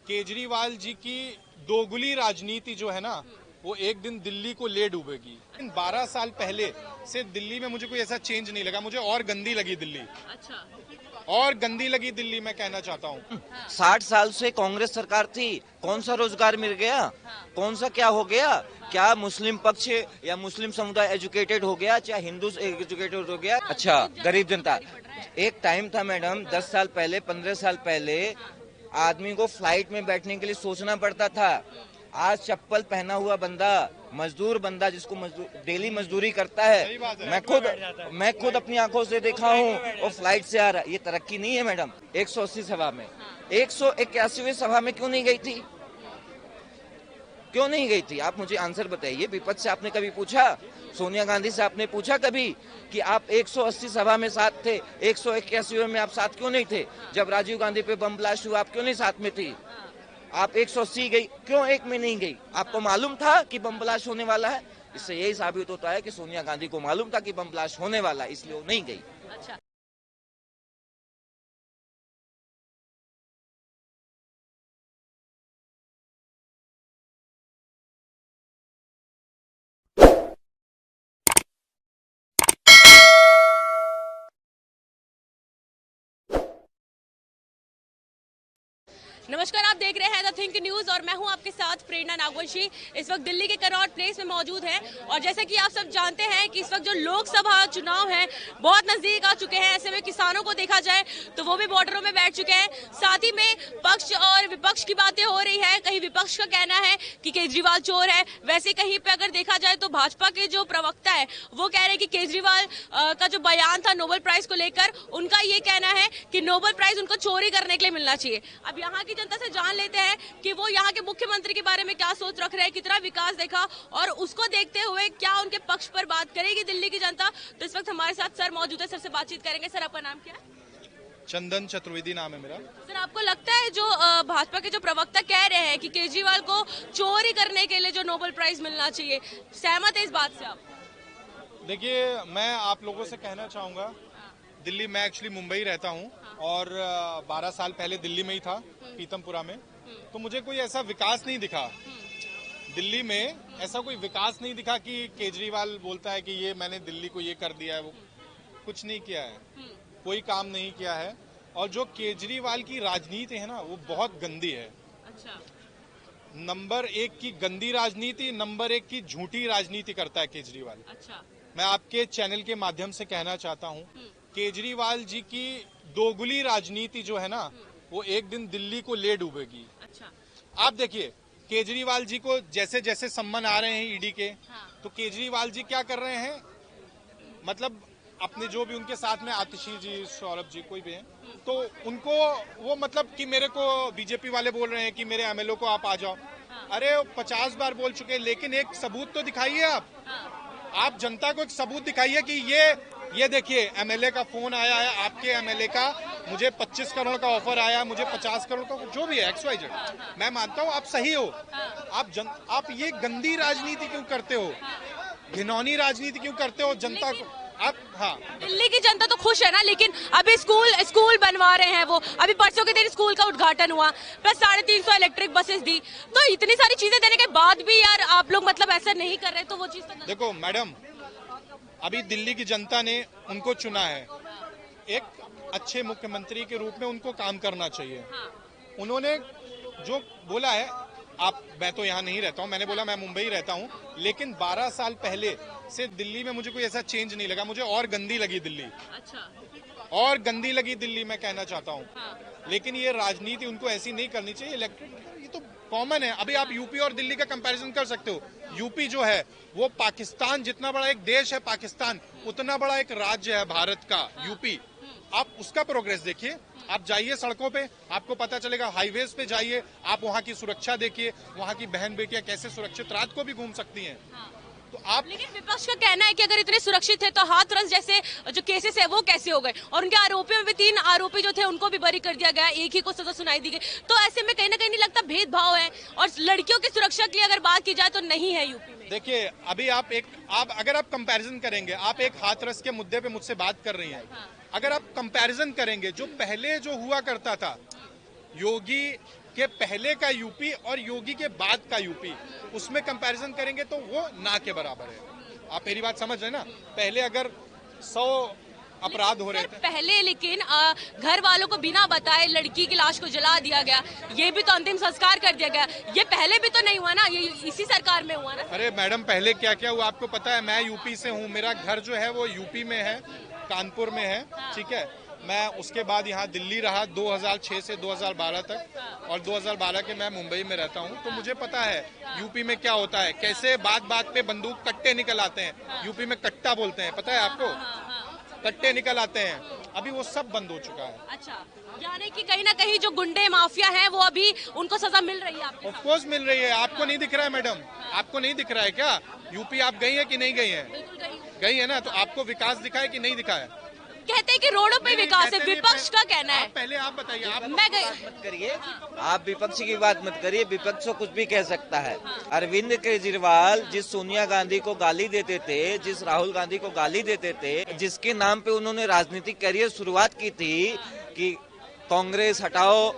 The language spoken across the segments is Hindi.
केजरीवाल जी की दोगुली राजनीति जो है ना, वो एक दिन दिल्ली को ले डूबेगी। 12 साल पहले से दिल्ली में मुझे कोई ऐसा चेंज नहीं लगा, मुझे और गंदी लगी दिल्ली। अच्छा, और गंदी लगी दिल्ली, मैं कहना चाहता हूँ। 60 साल से कांग्रेस सरकार थी, कौन सा रोजगार मिल गया, कौन सा क्या हो गया, क्या मुस्लिम पक्ष या मुस्लिम समुदाय एजुकेटेड हो गया, चाहे हिंदू एजुकेटेड हो गया। अच्छा, गरीब जनता, एक टाइम था मैडम, 10 साल पहले 15 साल पहले आदमी को फ्लाइट में बैठने के लिए सोचना पड़ता था। आज चप्पल पहना हुआ बंदा, मजदूर बंदा जिसको डेली मजदूरी करता है, मैं खुद अपनी आंखों से देखा हूँ, और फ्लाइट से आ रहा है। ये तरक्की नहीं है मैडम। 180 सभा में 181वें सभा में क्यों नहीं गई थी, क्यों नहीं गई थी? आप मुझे आंसर बताइए। विपक्ष से आपने कभी पूछा? सोनिया गांधी से आपने पूछा कभी कि आप 180 सभा में साथ थे, 181वें में आप साथ क्यों नहीं थे? जब राजीव गांधी पे बम ब्लास्ट हुआ, आप क्यों नहीं साथ में थी? आप 180 गई, क्यों एक में नहीं गई? आपको मालूम था कि बम ब्लास्ट होने वाला है? इससे यही साबित होता है कि सोनिया गांधी को मालूम था कि बम ब्लास्ट होने वाला है, इसलिए वो नहीं गई। अच्छा। नमस्कार, आप देख रहे हैं द थिंक न्यूज और मैं हूं आपके साथ प्रेरणा नागवंशी। इस वक्त दिल्ली के कनॉट प्लेस में मौजूद है और जैसे कि आप सब जानते हैं कि इस वक्त जो लोकसभा चुनाव है बहुत नजदीक आ चुके हैं। ऐसे में किसानों को देखा जाए तो वो भी बॉर्डरों में बैठ चुके हैं। साथ ही में पक्ष और विपक्ष की बातें हो रही है। कहीं विपक्ष का कहना है कि केजरीवाल चोर है, वैसे कहीं पे अगर देखा जाए तो भाजपा के जो प्रवक्ता है वो कह रहे हैं कि केजरीवाल का जो बयान था नोबेल प्राइज को लेकर, उनका ये कहना है कि नोबेल प्राइज उनको चोरी करने के लिए मिलना चाहिए। अब यहाँ की जनता से जान लेते हैं कि वो यहाँ के मुख्यमंत्री के बारे में क्या सोच रख रहे हैं, कितना विकास देखा और उसको देखते हुए क्या उनके पक्ष पर बात करेगी दिल्ली की जनता। तो इस वक्त हमारे साथ सर मौजूद है, सर से बातचीत करेंगे। सर, आपका नाम क्या है? चंदन चतुर्वेदी नाम है मेरा। सर, आपको लगता है जो भाजपा के जो प्रवक्ता कह रहे हैं कि केजरीवाल को चोरी करने के लिए जो नोबेल प्राइज मिलना चाहिए, सहमत है इस बात से आप? देखिए, मैं आप लोगों से कहना चाहूँगा, दिल्ली, मैं एक्चुअली मुंबई रहता हूँ और 12 साल पहले दिल्ली में ही था, पीतमपुरा में। तो मुझे कोई ऐसा विकास नहीं दिखा दिल्ली में, ऐसा कोई विकास नहीं दिखा कि केजरीवाल बोलता है कि ये मैंने दिल्ली को ये कर दिया है। वो कुछ नहीं किया है, कोई काम नहीं किया है। और जो केजरीवाल की राजनीति है ना, वो बहुत गंदी है। अच्छा। नंबर 1 की गंदी राजनीति, नंबर 1 की झूठी राजनीति करता है केजरीवाल। अच्छा। मैं आपके चैनल के माध्यम से कहना चाहता हूँ, केजरीवाल जी की दोगुली राजनीति जो है ना, वो एक दिन दिल्ली को ले डूबेगी। अच्छा। आप देखिए, केजरीवाल जी को जैसे जैसे सम्मान आ रहे हैं ईडी के, तो केजरीवाल जी क्या कर रहे हैं, मतलब अपने जो भी उनके साथ में आतिशी जी, सौरभ जी, कोई भी है, तो उनको वो मतलब कि मेरे को बीजेपी वाले बोल रहे हैं कि मेरे एमएलए को आप आ जाओ। अरे 50 बार बोल चुके, लेकिन एक सबूत तो दिखाइए आप जनता को एक सबूत दिखाइए कि ये देखिए एमएलए का फोन आया है, आपके एमएलए का, मुझे 25 करोड़ का ऑफर आया, मुझे 50 करोड़ का, जो भी है XYZ। मैं मानता हूँ आप सही हो, आप ये गंदी राजनीति क्यों करते हो, घिनौनी राजनीति क्यों करते हो जनता को आप? हाँ, दिल्ली की जनता तो खुश है ना, लेकिन अभी स्कूल बनवा रहे हैं वो। अभी परसों के दिन स्कूल का उद्घाटन हुआ, प्लस 350 इलेक्ट्रिक बसेस दी। तो इतनी सारी चीजें देने के बाद भी यार आप लोग मतलब ऐसा नहीं कर रहे, तो वो चीज तो देखो मैडम, अभी दिल्ली की जनता ने उनको चुना है, एक अच्छे मुख्यमंत्री के रूप में उनको काम करना चाहिए। उन्होंने जो बोला है, मैं तो यहाँ नहीं रहता हूँ, मैंने बोला मैं मुंबई रहता हूँ, लेकिन 12 साल पहले से दिल्ली में मुझे कोई ऐसा चेंज नहीं लगा, मुझे और गंदी लगी दिल्ली। अच्छा। और गंदी लगी दिल्ली, मैं कहना चाहता हूँ। लेकिन ये राजनीति उनको ऐसी नहीं करनी चाहिए। इलेक्ट्रिक ये तो कॉमन है। अभी आप यूपी और दिल्ली का कंपैरिजन कर सकते हो। यूपी जो है वो पाकिस्तान जितना बड़ा एक देश है, पाकिस्तान उतना बड़ा एक राज्य है भारत का यूपी। आप उसका प्रोग्रेस देखिए, आप जाइए सड़कों पे, आपको पता चलेगा। हाईवेज पे जाइए, आप वहाँ की सुरक्षा देखिए, वहाँ की बहन बेटियां कैसे सुरक्षित रात को भी घूम सकती हैं। तो आप, लेकिन विपक्ष का कहना है कि अगर इतने सुरक्षित है तो हाथरस जैसे जो केसेस है वो कैसे हो गए, और उनके आरोपियों में भी 3 आरोपी जो थे उनको भी बरी कर दिया गया, एक ही को सजा सुनाई दी गई। तो ऐसे में कहीं ना कहीं नहीं लगता भेदभाव है, और लड़कियों की सुरक्षा के लिए अगर बात की जाए तो नहीं है यूपी में। देखिए, अभी आप अगर आप कंपैरिजन करेंगे, आप एक हाथरस के मुद्दे पे मुझसे बात कर रही हैं, अगर आप कंपैरिजन करेंगे जो पहले जो हुआ करता था, योगी कि पहले का यूपी और योगी के बाद का यूपी, उसमें कंपैरिजन करेंगे तो वो ना के बराबर है। आप मेरी बात समझ रहे हैं ना? पहले अगर 100 अपराध हो रहे थे पहले, लेकिन घर वालों को बिना बताए लड़की की लाश को जला दिया गया, ये भी तो अंतिम संस्कार कर दिया गया। ये पहले भी तो नहीं हुआ ना, ये इसी सरकार में हुआ ना। अरे मैडम, पहले क्या क्या हुआ आपको पता है? मैं यूपी से हूँ, मेरा घर जो है वो यूपी में है, कानपुर में है, ठीक है। मैं उसके बाद यहाँ दिल्ली रहा 2006 से 2012 तक, और 2012 के मैं मुंबई में रहता हूँ, तो मुझे पता है यूपी में क्या होता है, कैसे बात बात पे बंदूक कट्टे निकल आते हैं। यूपी में कट्टा बोलते हैं, पता है आपको? कट्टे निकल आते हैं, अभी वो सब बंद हो चुका है। अच्छा, यानी कि कहीं ना कहीं जो गुंडे माफिया हैं वो अभी उनको सजा मिल रही है आपको? ऑफ कोर्स मिल रही है। आपको नहीं दिख रहा है मैडम? आपको नहीं दिख रहा है क्या? यूपी आप गई है कि नहीं गई है? गई है ना, तो आपको विकास दिखा है कि नहीं दिखा है? कहते हैं कि रोडों पे विकास है, विपक्ष का कहना है। पहले आप बताइए। आप मैं गई मत करिए, आप विपक्ष की बात मत करिए, विपक्ष को कुछ भी कह सकता है। अरविंद केजरीवाल जिस सोनिया गांधी को गाली देते थे, जिस राहुल गांधी को गाली देते थे, जिसके नाम पे उन्होंने राजनीतिक करियर शुरुआत की थी कि कांग्रेस हटाओ,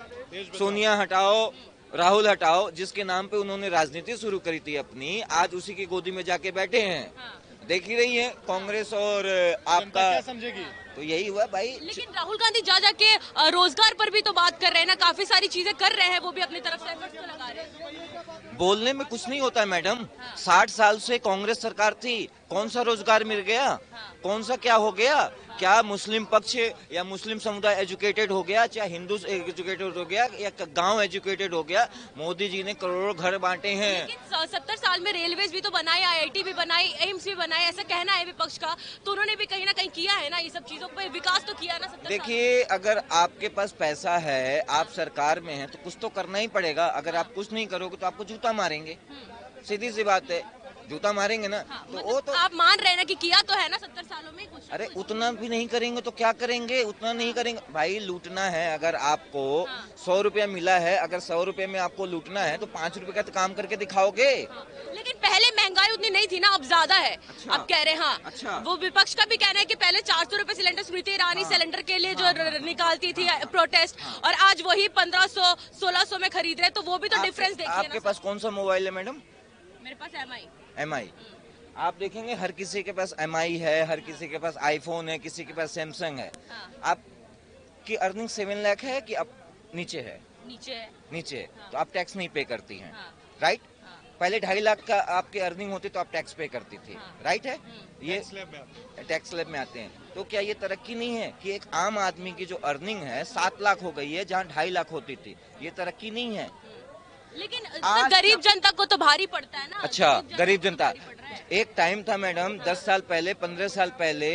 सोनिया हटाओ, राहुल हटाओ, जिसके नाम पे उन्होंने राजनीति शुरू करी थी अपनी, आज उसी की गोदी में जाके बैठे हैं। देख ही रही है कांग्रेस और आपका, क्या समझेगी? तो यही हुआ भाई। लेकिन राहुल गांधी जा जाके रोजगार पर भी तो बात कर रहे हैं ना, काफी सारी चीजें कर रहे हैं, वो भी अपनी तरफ से एफर्ट्स तो लगा रहे हैं। बोलने में कुछ नहीं होता है मैडम। 60 साल से कांग्रेस सरकार थी, कौन सा रोजगार मिल गया? कौन सा क्या हो गया? क्या मुस्लिम पक्ष या मुस्लिम समुदाय एजुकेटेड हो गया, चाहे हिंदू एजुकेटेड हो गया, या गांव एजुकेटेड हो गया? मोदी जी ने करोड़ों घर बांटे हैं। लेकिन 70 साल में रेलवेज भी तो बनाए, IIT भी बनाई, एम्स भी बनाए, ऐसा कहना है विपक्ष का, तो उन्होंने भी कहीं ना कहीं किया है ना, ये सब चीजों पे विकास तो किया ना 70 साल। देखिए, अगर आपके पास पैसा है, आप सरकार में हैं, तो कुछ तो करना ही पड़ेगा। अगर आप कुछ नहीं करोगे तो आपको जूता मारेंगे, सीधी सी बात है, जूता मारेंगे ना। तो वो तो आप मान रहे हैं ना कि किया तो है ना 70 सालों में कुछ? अरे उतना भी नहीं करेंगे तो क्या करेंगे? उतना नहीं करेंगे भाई, लूटना है। अगर आपको 100 रुपया मिला है, अगर 100 रुपये में आपको लूटना है तो 5 रुपए का तो काम करके दिखाओगे। लेकिन पहले महंगाई उतनी नहीं थी ना, अब ज्यादा है। अच्छा। अब कह रहे हैं, हाँ। अच्छा। वो विपक्ष का भी कहना है कि पहले 400 रुपए सिलेंडर, स्मृति ईरानी सिलेंडर के लिए जो निकालती थी प्रोटेस्ट, और आज वही 1500 1600 में खरीद रहे, तो वो भी तो डिफरेंस देखिए ना। आपके पास कौन सा मोबाइल है मैडम? मेरे पास MI। आप देखेंगे हर किसी के पास MI है, हर किसी के पास आईफोन है, किसी के पास सैमसंग है। आपकी अर्निंग 7 लाख है कि आप नीचे है? नीचे। तो आप टैक्स नहीं पे करती हैं, राइट? पहले 2.5 लाख का आपकी अर्निंग होती तो आप टैक्स पे करती थी, राइट है? ये टैक्स स्लैब में आते हैं। तो क्या ये तरक्की नहीं है कि एक आम आदमी की जो अर्निंग है 7 लाख हो गई है, जहाँ 2.5 लाख होती थी? ये तरक्की नहीं है? लेकिन गरीब जनता को तो भारी पड़ता है ना। अच्छा, गरीब जनता, एक टाइम था मैडम, 10 साल पहले, 15 साल पहले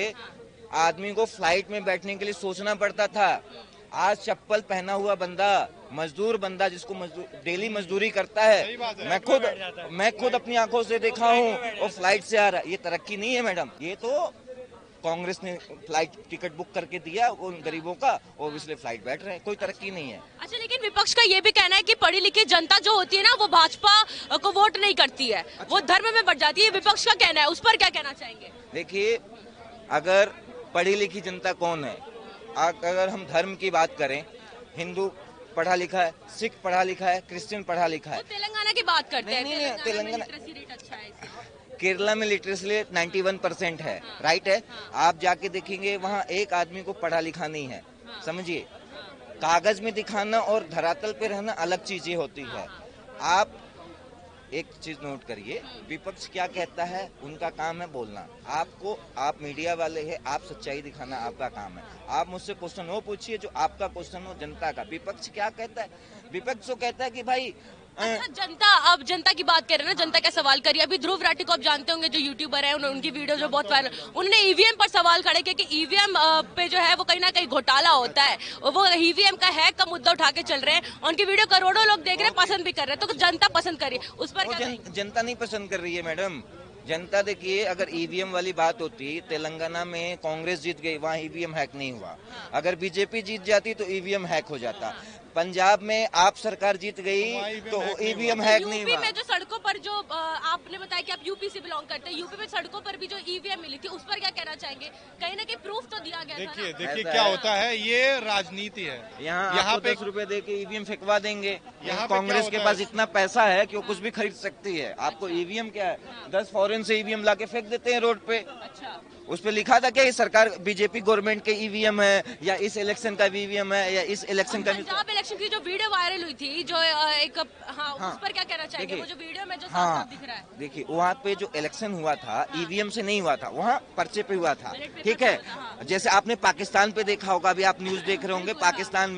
आदमी को फ्लाइट में बैठने के लिए सोचना पड़ता था। आज चप्पल पहना हुआ बंदा, मजदूर बंदा, जिसको डेली मजदूरी करता है, मैं खुद अपनी आंखों से देखा हूँ, वो फ्लाइट से आ रहा है। ये तरक्की नहीं है मैडम। ये तो कांग्रेस ने फ्लाइट टिकट बुक करके दिया उन गरीबों का, और इसलिए फ्लाइट बैठ रहे हैं। कोई तरक्की नहीं है। अच्छा, लेकिन विपक्ष का ये भी कहना है कि पढ़ी लिखी जनता जो होती है ना, वो भाजपा को वोट नहीं करती है। अच्छा। वो धर्म में बढ़ जाती है, विपक्ष का कहना है, उस पर क्या कहना चाहेंगे? देखिए, अगर पढ़ी लिखी जनता कौन है, अगर हम धर्म की बात करें, हिंदू पढ़ा लिखा है, सिख पढ़ा लिखा है, क्रिश्चियन पढ़ा लिखा है। तेलंगाना की बात करते हैं। नहीं, तेलंगाना, अच्छा है। केरला में लिटरेसी रेट 91% है, राइट है? आप जाके देखेंगे वहाँ एक आदमी को पढ़ा लिखा नहीं है। समझिए, कागज में दिखाना और धरातल पे रहना अलग चीजें होती है। आप एक चीज नोट करिए, विपक्ष क्या कहता है, उनका काम है बोलना। आप मीडिया वाले हैं, आप सच्चाई दिखाना आपका काम है। आप मुझसे क्वेश्चन वो पूछिए जो आपका क्वेश्चन हो, जनता का। विपक्ष क्या कहता है? विपक्ष तो कहता है कि भाई जनता, अब जनता की बात कर रहे हैं ना, जनता क्या सवाल करिए। अभी ध्रुव राठी को आप जानते होंगे, जो यूट्यूबर है, उनकी वीडियो जो बहुत वायरल, उन्होंने EVM पर सवाल खड़े किया कि EVM पे जो है वो कहीं ना कहीं घोटाला होता है। वो EVM का हैक का मुद्दा उठा के चल रहे हैं। उनकी वीडियो करोड़ों लोग देख रहे हैं, पसंद भी कर रहे हैं। तो जनता पसंद करिए, उस पर जनता नहीं पसंद कर रही है मैडम। जनता देखिए, अगर EVM वाली बात होती, तेलंगाना में कांग्रेस जीत गई, वहाँ EVM हैक नहीं हुआ। अगर बीजेपी जीत जाती तो EVM हैक हो जाता। पंजाब में आप सरकार जीत गई तो ईवीएम हैक नहीं यूपी हुआ। में जो सड़कों पर जो आपने बताया कि आप यूपी से बिलोंग करते हैं, यूपी में सड़कों पर भी जो ईवीएम मिली थी उस पर क्या कहना चाहेंगे? कहीं ना कहीं प्रूफ तो दिया गया था ना? देखिए क्या होता है, ये राजनीति है। यहाँ पे 10 रुपए दे के ईवीएम फेंकवा देंगे। यहाँ पे कांग्रेस क्या के होता पास है? इतना पैसा है कि वो कुछ भी खरीद सकती है। आपको ईवीएम क्या है, 10 फॉरेन से ईवीएम लाके फेंक देते हैं रोड पे। अच्छा, उस पे लिखा था क्या ये सरकार बीजेपी गवर्नमेंट के ईवीएम है या इस इलेक्शन का ईवीएम है या इस इलेक्शन का। पंजाब इलेक्शन की जो वीडियो वायरल हुई थी, जो एक उस पर क्या कहना चाहेंगे? वो जो वीडियो में जो साफ साफ दिख रहा है। देखिए वहाँ पे जो इलेक्शन हुआ था ईवीएम से नहीं हुआ था, वहाँ पर्चे पे हुआ था। ठीक है, जैसे आपने पाकिस्तान पे देखा होगा, अभी आप न्यूज देख रहे होंगे, पाकिस्तान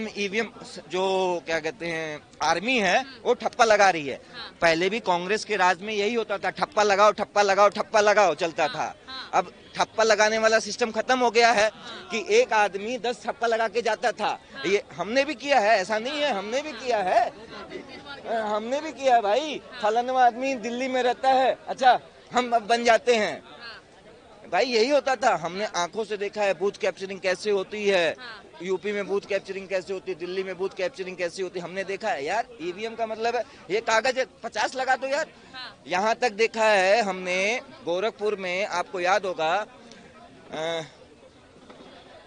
में ईवीएम जो क्या कहते हैं आर्मी है वो ठप्पा लगा रही है। पहले भी कांग्रेस के राज में यही होता था, ठप्पा लगाओ ठप्पा लगाओ ठप्पा लगाओ चलता था। अब ठप्पा लगाने वाला सिस्टम खत्म हो गया है कि एक आदमी 10 ठप्पा लगा के जाता था। ये हमने भी किया है, ऐसा नहीं है, हमने भी किया है भाई। फलाना आदमी दिल्ली में रहता है, अच्छा हम अब बन जाते हैं भाई, यही होता था। हमने आंखों से देखा है बूथ कैप्चरिंग कैसे होती है, यूपी में बूथ कैप्चरिंग कैसे होती है, दिल्ली में बूथ कैप्चरिंग कैसे होती है, हमने देखा है यार। ईवीएम का मतलब है ये कागज है, 50 लगा दो यार। यहाँ तक देखा है हमने गोरखपुर में, आपको याद होगा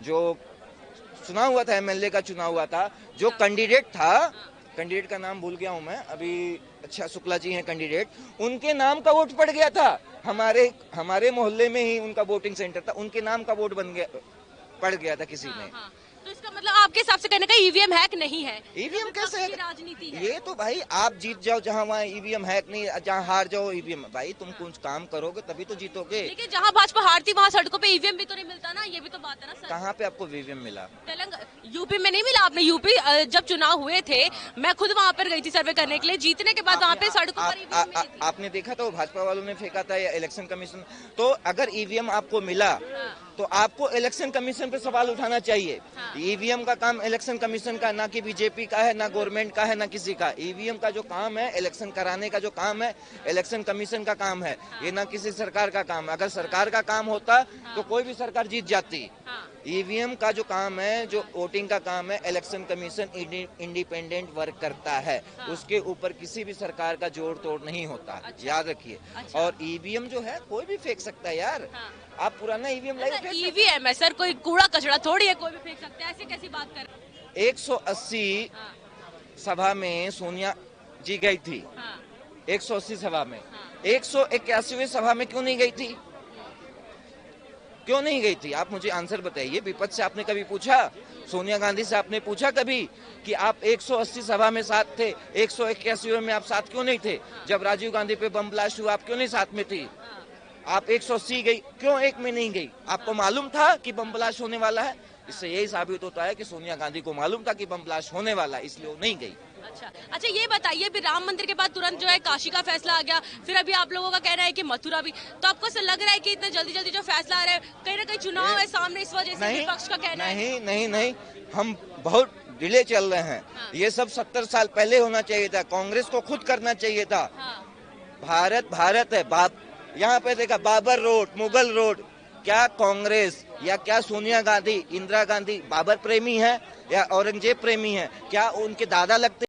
जो चुनाव हुआ था, एमएलए का चुनाव हुआ था, जो कैंडिडेट था, कैंडिडेट का नाम भूल गया हूं मैं अभी, अच्छा शुक्ला जी हैं कैंडिडेट, उनके नाम का वोट पड़ गया था। हमारे मोहल्ले में ही उनका वोटिंग सेंटर था, उनके नाम का वोट पड़ गया था किसी ने। तो इसका मतलब आपके हिसाब से कहने का ईवीएम हैक नहीं है? ईवीएम कैसे है? राजनीति है ये तो भाई आप जीत जाओ जहाँ वहाँ ईवीएम हैक नहीं, जहाँ हार जाओ ईवीएम। भाई तुम कुछ काम करोगे तभी तो जीतोगे। लेकिन जहाँ भाजपा हारती वहाँ सड़कों पे ईवीएम भी तो नहीं मिलता ना, ये भी तो बात है ना सर। कहाँ पे आपको ईवीएम मिला? यूपी में नहीं मिला। आपने यूपी जब चुनाव हुए थे, मैं खुद वहाँ पर गई थी सर्वे करने के लिए, जीतने के बाद वहाँ पे सड़कों पर ईवीएम मिली थी। आपने देखा था वो भाजपा वालों ने फेंका था या इलेक्शन कमीशन? तो अगर ईवीएम आपको मिला तो आपको इलेक्शन कमीशन पे सवाल उठाना चाहिए। ईवीएम का काम इलेक्शन कमीशन का, ना कि बीजेपी का है, ना गवर्नमेंट का है, ना किसी का। ईवीएम का जो काम है, इलेक्शन कराने का जो काम है, इलेक्शन कमीशन का काम है, ये ना किसी सरकार का काम है। अगर सरकार का काम होता तो कोई भी सरकार जीत जाती। ईवीएम का जो काम है, जो वोटिंग का काम है, इलेक्शन कमीशन इंडिपेंडेंट वर्क करता है, उसके ऊपर किसी भी सरकार का जोड़ तोड़ नहीं होता। याद रखिए। और ईवीएम जो है कोई भी फेंक सकता है यार। आप पुराना ईवीएम लाइए। ईवीएम है सर, कोई कूड़ा कचरा थोड़ी है, कोई भी फेंक सकता है। ऐसी कैसी बात कर रहे हैं? 180 सभा में सोनिया जी गई थी, 180 सभा में। 181वें सभा में क्यों नहीं गई थी? क्यों नहीं गई थी? आप मुझे आंसर बताइए। विपक्ष से आपने कभी पूछा? सोनिया गांधी से आपने पूछा कभी कि आप 180 सभा में साथ थे, 181वें में आप साथ क्यों नहीं थे? जब राजीव गांधी पे बम ब्लास्ट हुआ आप क्यों नहीं साथ में थी? आप 180 गई, क्यों एक में नहीं गई? आपको मालूम था कि बम ब्लास्ट होने वाला है? इससे यही साबित होता है कि सोनिया गांधी को मालूम था कि बम ब्लास्ट होने वाला है, इसलिए वो नहीं गई। अच्छा ये बताइए, अभी राम मंदिर के बाद तुरंत जो है काशी का फैसला आ गया, फिर अभी आप लोगों का कहना है कि मथुरा भी, तो आपको ऐसा लग रहा है कि इतना जल्दी जल्दी जो फैसला आ रहा है, कहीं ना कहीं चुनाव है सामने, इस वजह से विपक्ष का कहना है? नहीं, हम बहुत डिले चल रहे हैं। ये सब 70 साल पहले होना चाहिए था, कांग्रेस को खुद करना चाहिए था। भारत है, यहाँ पे देखा बाबर रोड, मुगल रोड, क्या कांग्रेस या क्या सोनिया गांधी, इंदिरा गांधी बाबर प्रेमी है या औरंगजेब प्रेमी है? क्या उनके दादा लगते